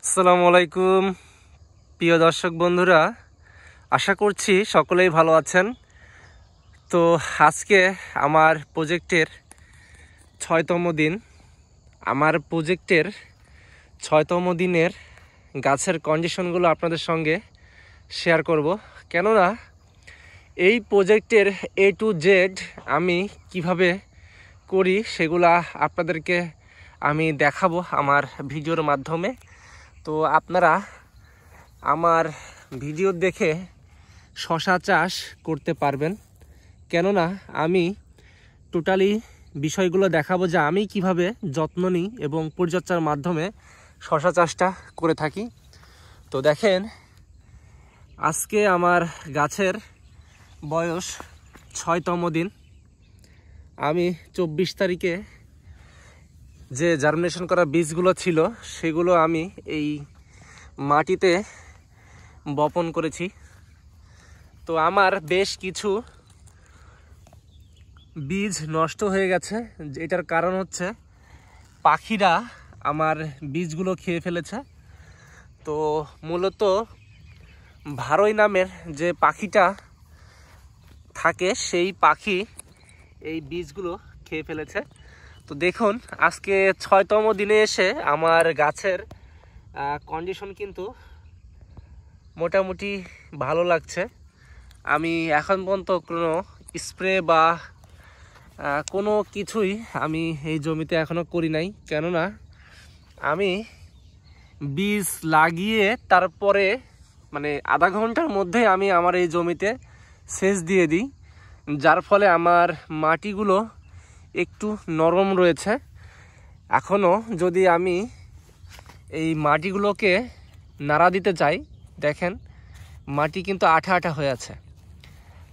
আসসালামু আলাইকুম প্রিয় দর্শক বন্ধুরা, আশা করছি সকলেই ভালো আছেন। তো আজকে আমার প্রজেক্টের ৬তম দিন। আমার প্রজেক্টের ৬তম দিনের গাছের কন্ডিশনগুলো আপনাদের সঙ্গে শেয়ার করব, কেননা এই প্রজেক্টের A to Z আমি কিভাবে করি সেগুলা আপনাদেরকে আমি দেখাবো আমার ভিডিওর মাধ্যমে। তো আপনারা আমার ভিডিও দেখে শশা চাষ করতে পারবেন, কেননা আমি টোটালি বিষয়গুলো দেখাবো যে আমি কিভাবে যত্ন নিই এবং পরিচর্যার মাধ্যমে শশা চাষটা করে থাকি। তো দেখেন, আজকে আমার গাছের বয়স ৬তম দিন। আমি ২৪ তারিখে যে জার্মিনেশন করা বীজগুলো ছিল সেগুলো আমি এই মাটিতে বপন করেছি। তো আমার বেশ কিছু বীজ নষ্ট হয়ে গেছে, এটার কারণ হচ্ছে পাখিরা আমার বীজগুলো খেয়ে ফেলেছে। তো মূলত ভারই নামের যে পাখিটা থাকে সেই পাখি এই বীজগুলো খেয়ে ফেলেছে। তো দেখুন, আজকে ৬তম দিনে এসে আমার গাছের কন্ডিশন কিন্তু মোটামুটি ভালো লাগছে। আমি এখন পর্যন্ত কোনো স্প্রে বা কোনো কিছুই আমি এই জমিতে এখনও করি নাই, কেননা আমি বীজ লাগিয়ে তারপরে মানে আধা ঘন্টার মধ্যে আমি আমার এই জমিতে সেচ দিয়ে দিই, যার ফলে আমার মাটিগুলো একটু নরম রয়েছে। এখনও যদি আমি এই মাটিগুলোকে নাড়া দিতে চাই, দেখেন মাটি কিন্তু আঠা আঠা হয়ে আছে।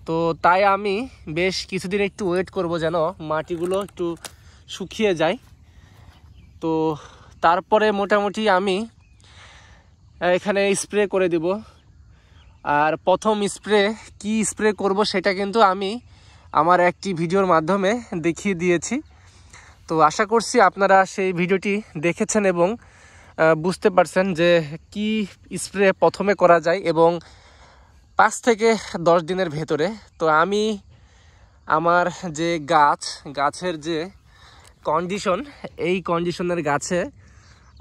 তো তাই আমি বেশ কিছুদিন একটু ওয়েট করব যেন মাটিগুলো একটু শুকিয়ে যায়। তো তারপরে মোটামুটি আমি এখানে স্প্রে করে দিব। আর প্রথম কি স্প্রে করব সেটা কিন্তু আমি আমার একটি ভিডিওর মাধ্যমে দেখিয়ে দিয়েছি। তো আশা করছি আপনারা সেই ভিডিওটি দেখেছেন এবং বুঝতে পারছেন যে কি স্প্রে প্রথমে করা যায় এবং 5 থেকে 10 দিনের ভেতরে। তো আমি আমার যে গাছের যে কন্ডিশন, এই কন্ডিশনের গাছে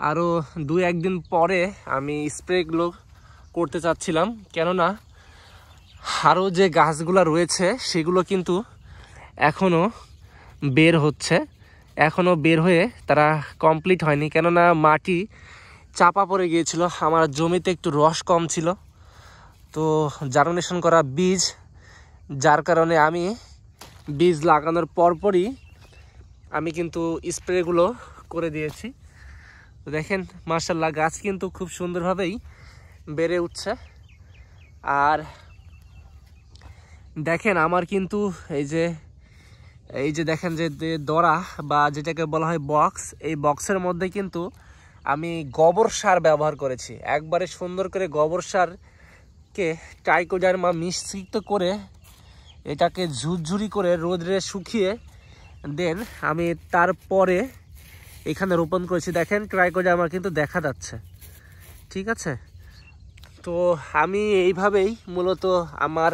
আরও 2-1 দিন পরে আমি স্প্রেগুলো করতে চাচ্ছিলাম, কেননা আরও যে গাছগুলো রয়েছে সেগুলো কিন্তু এখনও বের হচ্ছে, এখনও বের হয়ে তারা কমপ্লিট হয়নি, কেননা মাটি চাপা পড়ে গিয়েছিল, আমার জমিতে একটু রস কম ছিল। তো জার্মিনেশন করা বীজ, যার কারণে আমি বীজ লাগানোর পরপরই আমি কিন্তু স্প্রেগুলো করে দিয়েছি। তো দেখেন, মাশাআল্লাহ গাছ কিন্তু খুব সুন্দরভাবেই বেড়ে উঠছে। আর দেখেন আমার কিন্তু এই যে দেখেন যে দড়া বা যেটাকে বলা হয় বক্স, এই বক্সের মধ্যে কিন্তু আমি গোবর সার ব্যবহার করেছি। একবারে সুন্দর করে গোবর সারকে ট্রাইকোডার্মা মিশ্রিত করে এটাকে ঝুরঝুরি করে রোদে শুকিয়ে দেন আমি তারপরে এখানে রোপণ করেছি। দেখেন ট্রাইকোডার্মা কিন্তু দেখা যাচ্ছে, ঠিক আছে। তো আমি এইভাবেই মূলত আমার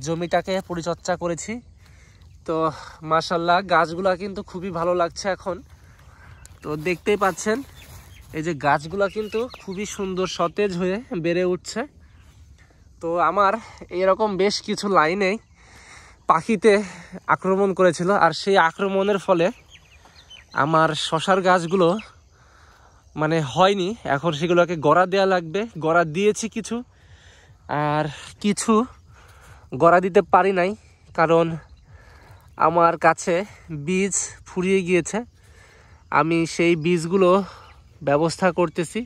জমিটাকে পরিচর্যা করেছি। তো মাশাআল্লাহ গাছগুলা কিন্তু খুবই ভালো লাগছে এখন। তো দেখতেই পাচ্ছেন এই যে গাছগুলা কিন্তু খুবই সুন্দর সতেজ হয়ে বেড়ে উঠছে। তো আমার এরকম বেশ কিছু লাইনে পাখিতে আক্রমণ করেছিল, আর সেই আক্রমণের ফলে আমার শশার গাছগুলো মানে হয়নি। এখন সেগুলোকে গড়া দেওয়া লাগবে, গড়া দিয়েছি কিছু, আর কিছু গড়া দিতে পারি নাই, কারণ আমার কাছে বীজ ফুরিয়ে গিয়েছে। আমি সেই বীজগুলো ব্যবস্থা করতেছি।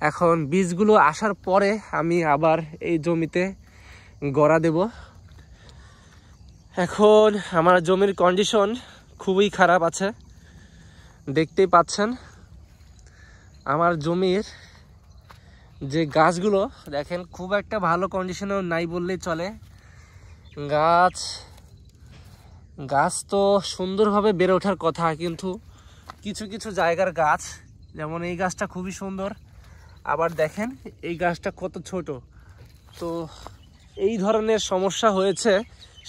এখন বীজগুলো আসার পরে আমি আবার এই জমিতে গড়া দেব। এখন আমার জমির কন্ডিশন খুবই খারাপ আছে, দেখতেই পাচ্ছেন। আমার জমির যে গাছগুলো দেখেন খুব একটা ভালো কন্ডিশনেও নাই বললেই চলে। গাছ তো সুন্দরভাবে বেড়ে ওঠার কথা, কিন্তু কিছু কিছু জায়গার গাছ যেমন এই গাছটা খুবই সুন্দর, আবার দেখেন এই গাছটা কত ছোট। তো এই ধরনের সমস্যা হয়েছে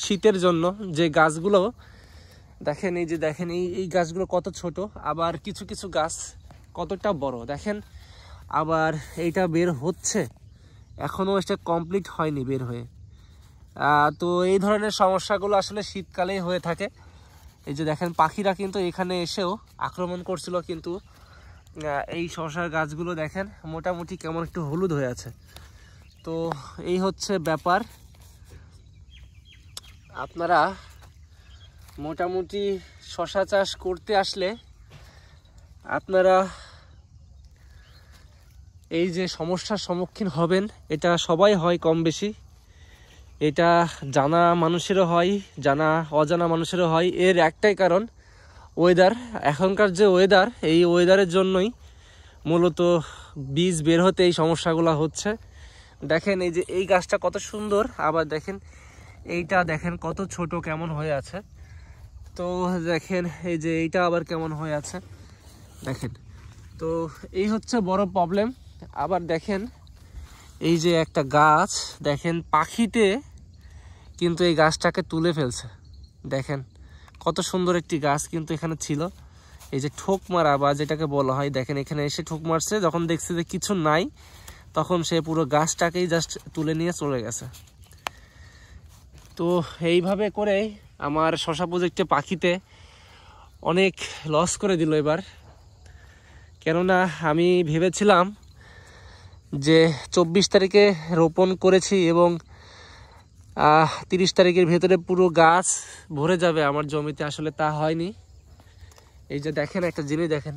শীতের জন্য, যে গাছগুলো দেখেন, এই যে দেখেন এই গাছগুলো কত ছোট, আবার কিছু কিছু গাছ কতটা বড় দেখেন। আবার এইটা বের হচ্ছে, এখনও এটা কমপ্লিট হয়নি বের হয়ে। তো এই ধরনের সমস্যাগুলো আসলে শীতকালেই হয়ে থাকে। এই যে দেখেন পাখিরা কিন্তু এখানে এসেও আক্রমণ করছিল, কিন্তু এই শসার গাছগুলো দেখেন মোটামুটি কেমন একটু হলুদ হয়ে আছে। তো এই হচ্ছে ব্যাপার। আপনারা মোটামুটি শসা চাষ করতে আসলে আপনারা এই যে সমস্যার সম্মুখীন হবেন, এটা সবাই হয় কম বেশি। এটা জানা মানুষেরও হয়, জানা অজানা মানুষেরও হয়। এর একটাই কারণ ওয়েদার। এখনকার যে ওয়েদার, এই ওয়েদারের জন্যই মূলত বীজ বের হতে এই সমস্যাগুলো হচ্ছে। দেখেন এই যে এই গাছটা কত সুন্দর, আবার দেখেন এইটা দেখেন কত ছোট কেমন হয়ে আছে। তো দেখেন এই যে এইটা আবার কেমন হয়ে আছে দেখেন। তো এই হচ্ছে বড় প্রবলেম। আবার দেখেন এই যে একটা গাছ দেখেন পাখিতে কিন্তু এই গাছটাকে তুলে ফেলছে। দেখেন কত সুন্দর একটি গাছ কিন্তু এখানে ছিল, এই যে ঠোক মারা বা যেটাকে বলা হয়, দেখেন এখানে এসে ঠোক মারছে, যখন দেখছে যে কিছু নাই তখন সে পুরো গাছটাকেই জাস্ট তুলে নিয়ে চলে গেছে। তো এইভাবে করে আমার শসা প্রজেক্টে পাখিতে অনেক লস করে দিল এবার। কেননা আমি ভেবেছিলাম যে 24 তারিখে রোপণ করেছি এবং 30 তারিখের ভেতরে পুরো গাছ ভরে যাবে আমার জমিতে, আসলে তা হয়নি। এই যে দেখেন একটা জিনিস দেখেন,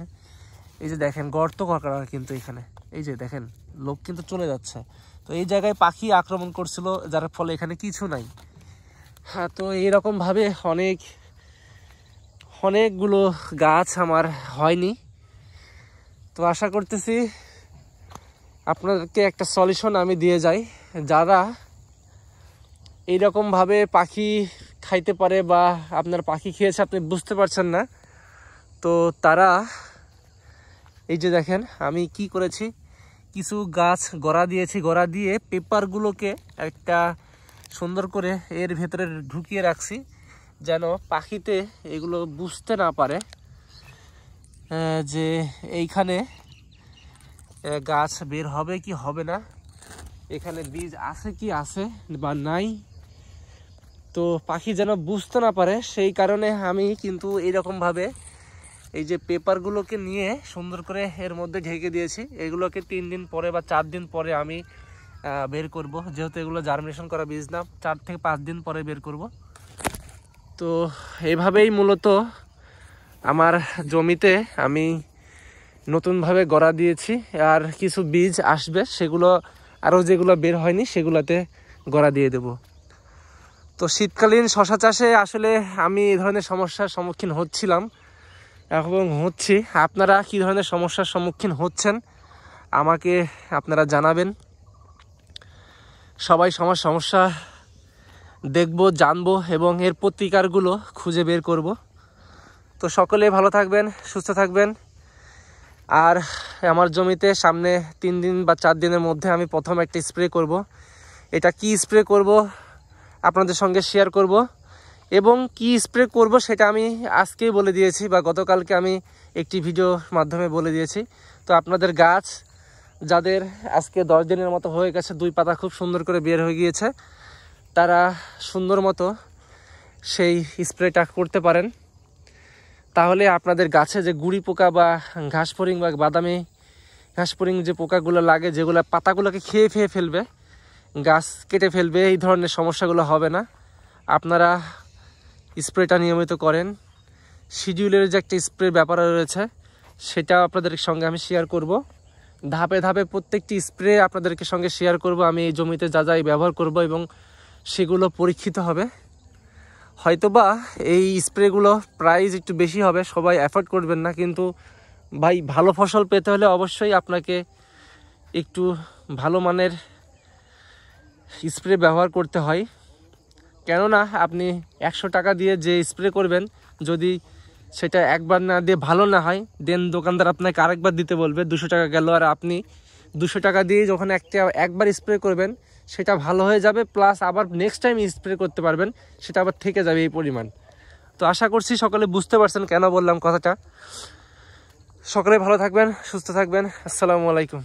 এই যে দেখেন গর্ত করা কিন্তু এখানে, এই যে দেখেন লোক কিন্তু চলে যাচ্ছে। তো এই জায়গায় পাখি আক্রমণ করছিল, যার ফলে এখানে কিছু নাই। হ্যাঁ, তো এইরকমভাবে অনেকগুলো গাছ আমার হয়নি। তো আশা করতেছি আপনাদেরকে একটা সলিউশন আমি দিয়ে যাই, যারা এইরকমভাবে পাখি খাইতে পারে বা আপনার পাখি খেয়েছে আপনি বুঝতে পারছেন না। তো তারা এই যে দেখেন আমি কি করেছি, কিছু গাছ গড়া দিয়েছি, গড়া দিয়ে পেপারগুলোকে একটা সুন্দর করে এর ভেতরে ঢুকিয়ে রাখছি, যেন পাখিতে এগুলো বুঝতে না পারে যে এইখানে গাছ বের হবে কি হবে না, এখানে বীজ আছে কি আছে বা নাই। তো পাখি যেন বুঝতে না পারে, সেই কারণে আমি কিন্তু এইরকমভাবে এই যে পেপারগুলোকে নিয়ে সুন্দর করে এর মধ্যে ঢেকে দিয়েছি। এগুলোকে 3 দিন পরে বা 4 দিন পরে আমি বের করব, যেহেতু এগুলো জার্মিনেশন করা বীজ না, 4 থেকে 5 দিন পরে বের করব। তো এইভাবেই মূলত আমার জমিতে আমি নতুনভাবে গড়া দিয়েছি, আর কিছু বীজ আসবে, সেগুলো আরও যেগুলো বের হয়নি সেগুলোতে গড়া দিয়ে দেব। তো শীতকালীন শসা চাষে আসলে আমি এই ধরনের সমস্যার সম্মুখীন হচ্ছিলাম এবং হচ্ছি। আপনারা কী ধরনের সমস্যার সম্মুখীন হচ্ছেন আমাকে আপনারা জানাবেন। সবাই সমস্যা দেখব, জানবো এবং এর প্রতিকারগুলো খুঁজে বের করব। তো সকলে ভালো থাকবেন, সুস্থ থাকবেন। আর আমার জমিতে সামনে 3 দিন বা 4 দিনের মধ্যে আমি প্রথম একটা স্প্রে করব। এটা কি স্প্রে করব আপনাদের সঙ্গে শেয়ার করব, এবং কি স্প্রে করব সেটা আমি আজকেই বলে দিয়েছি বা গতকালকে আমি একটি ভিডিওর মাধ্যমে বলে দিয়েছি। তো আপনাদের গাছ যাদের আজকে 10 দিনের মতো হয়ে গেছে, 2 পাতা খুব সুন্দর করে বের হয়ে গিয়েছে, তারা সুন্দর মতো সেই স্প্রেটা করতে পারেন। তাহলে আপনাদের গাছে যে গুড়ি পোকা বা ঘাসফড়িং বা বাদামি ঘাসফড়িং যে পোকাগুলো লাগে, যেগুলো পাতাগুলোকে খেয়ে ফেলবে, গাছ কেটে ফেলবে, এই ধরনের সমস্যাগুলো হবে না। আপনারা স্প্রেটা নিয়মিত করেন। শিডিউলের যে একটা স্প্রে ব্যাপার রয়েছে, সেটা আপনাদের সঙ্গে আমি শেয়ার করব। ধাপে ধাপে প্রত্যেকটি স্প্রে আপনাদেরকে সঙ্গে শেয়ার করব। আমি এই জমিতে যা যাই ব্যবহার করব এবং সেগুলো পরীক্ষিত হবে। হয়তোবা এই স্প্রেগুলো প্রাইস একটু বেশি হবে, সবাই অ্যাফোর্ড করবেন না, কিন্তু ভাই ভালো ফসল পেতে হলে অবশ্যই আপনাকে একটু ভালো মানের স্প্রে ব্যবহার করতে হয়। কেননা আপনি 100 টাকা দিয়ে যে স্প্রে করবেন, যদি সেটা একবার না দিয়ে ভালো না হয়, দেন দোকানদার আপনাকে আরেকবার দিতে বলবে, 200 টাকা গেল, আর আপনি 200 টাকা দিয়ে যখন একবার স্প্রে করবেন সেটা ভালো হয়ে যাবে, প্লাস আবার নেক্সট টাইম স্প্রে করতে পারবেন, সেটা আবার থেকে যাবে এই পরিমাণ। তো আশা করছি সকলে বুঝতে পারছেন কেন বললাম কথাটা। সকলে ভালো থাকবেন, সুস্থ থাকবেন। আসসালামু আলাইকুম।